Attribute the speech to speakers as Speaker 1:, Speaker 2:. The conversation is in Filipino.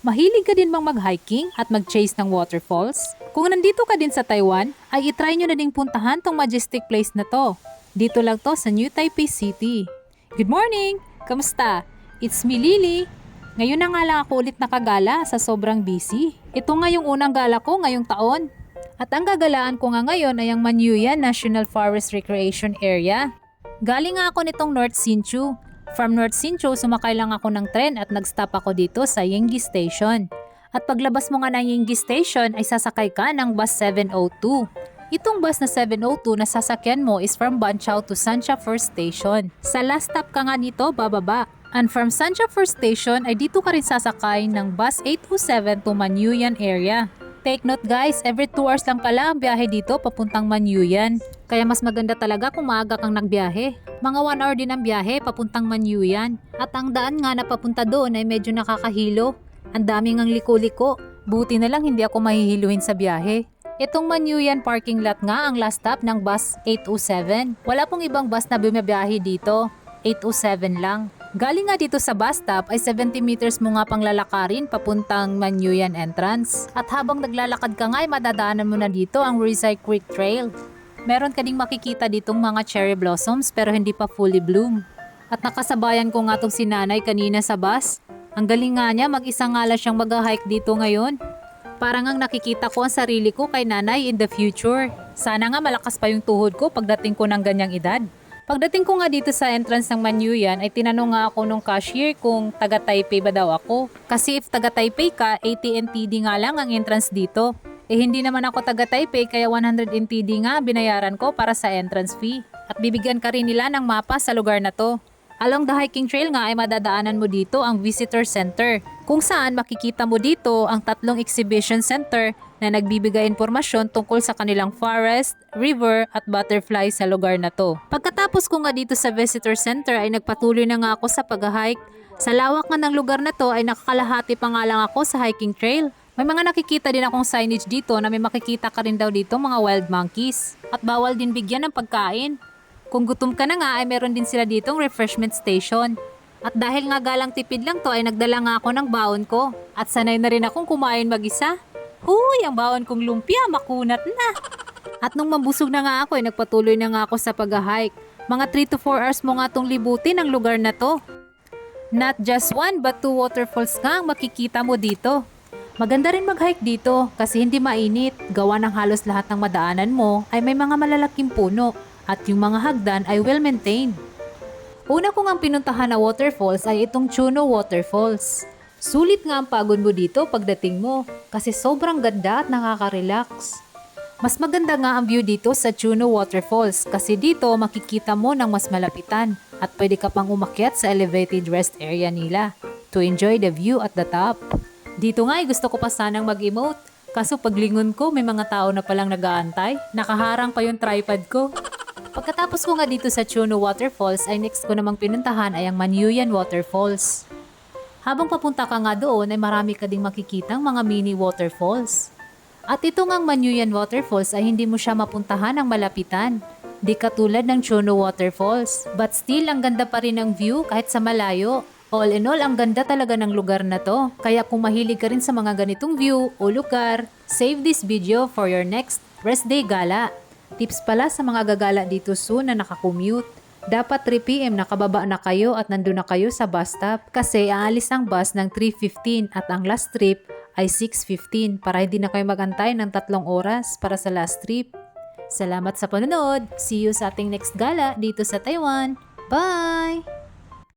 Speaker 1: Mahilig ka din bang mag-hiking at mag-chase ng waterfalls? Kung nandito ka din sa Taiwan, ay itry nyo na ding puntahan tong majestic place na to. Dito lang to sa New Taipei City. Good morning! Kamusta? It's me, Lily. Ngayon na nga lang ako ulit nakagala sa sobrang busy. Ito nga yung unang gala ko ngayong taon. At ang gagalaan ko nga ngayon ay ang Manyuyan National Forest Recreation Area. Galing nga ako nitong North Hsinchu. From North Hsinchu, sumakay lang ako ng tren at nag-stop ako dito sa Yinggi Station. At paglabas mo nga ng Yinggi Station ay sasakay ka ng bus 702. Itong bus na 702 na sasakyan mo is from Banqiao to Sancha First Station. Sa last stop ka nga nito, bababa. And from Sancha First Station ay dito ka rin sasakay ng bus 807 to Manyuyan area. Take note guys, every 2 hours lang pala ang biyahe dito papuntang Manyuyan. Kaya mas maganda talaga kung maaga kang nagbiyahe. Mga 1 hour din ang biyahe papuntang Manyuyan. At ang daan nga na papunta doon ay medyo nakakahilo. Ang daming ang liko-liko. Buti na lang hindi ako mahihiluhin sa biyahe. Itong Manyuyan parking lot nga ang last stop ng bus 807. Wala pong ibang bus na bumibiyahe dito. 807 lang. Galing nga dito sa bus stop ay 70 meters mo nga pang lalakarin papuntang Manyuyan entrance. At habang naglalakad ka nga ay madadaanan mo na dito ang Rizai Creek Trail. Meron ka ding makikita ditong mga cherry blossoms pero hindi pa fully bloom. At nakasabayan ko nga tong si nanay kanina sa bus. Ang galing nga niya, mag-isa nga lang siyang mag-hike dito ngayon. Parang ang nakikita ko ang sarili ko kay nanay in the future. Sana nga malakas pa yung tuhod ko pagdating ko ng ganyang edad. Pagdating ko nga dito sa entrance ng Manyuyan ay tinanong nga ako nung cashier kung taga Taipei ba daw ako. Kasi if taga Taipei ka, 80 NTD nga lang ang entrance dito. Eh hindi naman ako taga Taipei kaya 100 NTD nga binayaran ko para sa entrance fee. At bibigyan ka rin nila ng mapa sa lugar na to. Along the hiking trail nga ay madadaanan mo dito ang visitor center, kung saan makikita mo dito ang 3 exhibition center na nagbibigay impormasyon tungkol sa kanilang forest, river at butterfly sa lugar na to. Pagkatapos ko nga dito sa visitor center ay nagpatuloy na nga ako sa pag-hike. Sa lawak nga ng lugar na to ay nakakalahati pa nga lang ako sa hiking trail. May mga nakikita din akong signage dito na may makikita ka rin daw dito mga wild monkeys. At bawal din bigyan ng pagkain. Kung gutom ka na nga ay meron din sila ditong refreshment station. At dahil nga galang tipid lang to ay nagdala nga ako ng baon ko. At sanay na rin akong kumain mag-isa. Huy, ang baon kong lumpia, makunat na. At nung mabusog na nga ako ay nagpatuloy na nga ako sa pag-hike. Mga 3 to 4 hours mo nga tong libutin ang lugar na to. Not just 1 but 2 waterfalls nga ang makikita mo dito. Maganda rin mag-hike dito kasi hindi mainit. Gawa ng halos lahat ng madaanan mo ay may mga malalaking puno. At yung mga hagdan ay well-maintained. Una ko ngang pinuntahan na waterfalls ay itong Chuno Waterfalls. Sulit nga ang pagod mo dito pagdating mo kasi sobrang ganda at nakaka-relax. Mas maganda nga ang view dito sa Chuno Waterfalls kasi dito makikita mo ng mas malapitan at pwede ka pang umakyat sa elevated rest area nila to enjoy the view at the top. Dito nga ay gusto ko pa sanang mag-emote kaso paglingon ko may mga tao na palang nag-aantay, nakaharang pa yung tripod ko. Pagkatapos ko nga dito sa Chuno Waterfalls ay next ko namang pinuntahan ay ang Manyuyan Waterfalls. Habang papunta ka nga doon ay marami ka ding makikitang mga mini waterfalls. At ito ngang Manyuyan Waterfalls ay hindi mo siya mapuntahan ng malapitan. Di katulad ng Chuno Waterfalls. But still ang ganda pa rin ng view kahit sa malayo. All in all ang ganda talaga ng lugar na to. Kaya kung mahilig ka rin sa mga ganitong view o lugar, save this video for your next rest day gala. Tips pala sa mga gagala dito soon na nakakommute. Dapat 3 PM nakababa na kayo at nandun na kayo sa bus stop kasi aalis ang bus ng 3:15 at ang last trip ay 6:15 para hindi na kayo magantay ng 3 oras para sa last trip. Salamat sa panonood. See you sa ating next gala dito sa Taiwan. Bye!